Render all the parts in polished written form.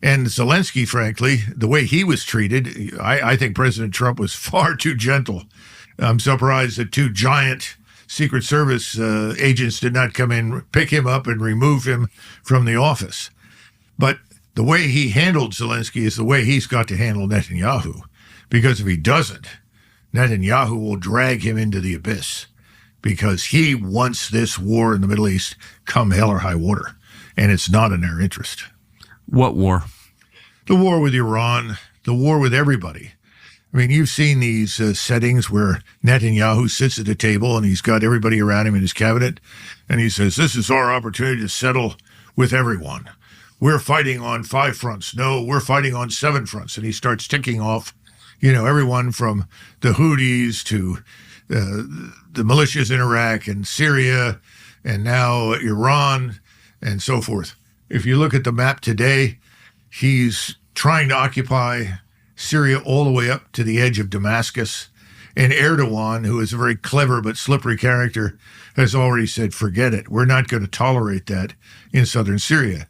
And Zelensky, frankly, the way he was treated, I think President Trump was far too gentle. I'm surprised that two giant Secret Service agents did not come in, pick him up, and remove him from the office. But the way he handled Zelensky is the way he's got to handle Netanyahu. Because if he doesn't, Netanyahu will drag him into the abyss. Because he wants this war in the Middle East come hell or high water. And it's not in their interest. What war? The war with Iran, the war with everybody. I mean, you've seen these settings where Netanyahu sits at a table and he's got everybody around him in his cabinet. And he says, this is our opportunity to settle with everyone. We're fighting on 5 fronts. No, we're fighting on 7 fronts. And he starts ticking off, everyone from the Houthis to the militias in Iraq and Syria and now Iran and so forth. If you look at the map today, he's trying to occupy Syria all the way up to the edge of Damascus. And Erdogan, who is a very clever but slippery character, has already said, forget it. We're not going to tolerate that in southern Syria.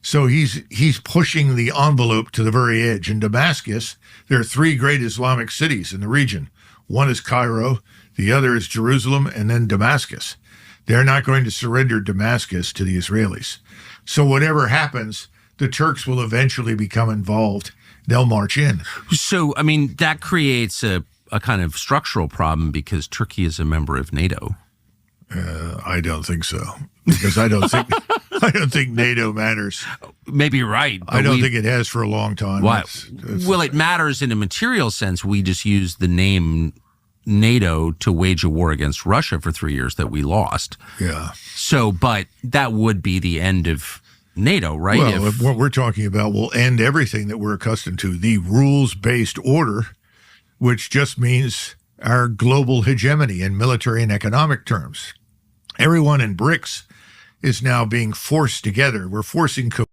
So he's pushing the envelope to the very edge. In Damascus, there are 3 great Islamic cities in the region. One is Cairo, the other is Jerusalem, and then Damascus. They're not going to surrender Damascus to the Israelis. So whatever happens, the Turks will eventually become involved. They'll march in. So, I mean, that creates a kind of structural problem because Turkey is a member of NATO. I don't think so, because I don't think NATO matters. Maybe you're right. I don't think it has for a long time. Well, it matters in a material sense. We just use the name NATO to wage a war against Russia for 3 years that we lost. Yeah. So, but that would be the end of NATO, right? Well, what we're talking about will end everything that we're accustomed to, the rules-based order, which just means our global hegemony in military and economic terms. Everyone in BRICS is now being forced together. We're forcing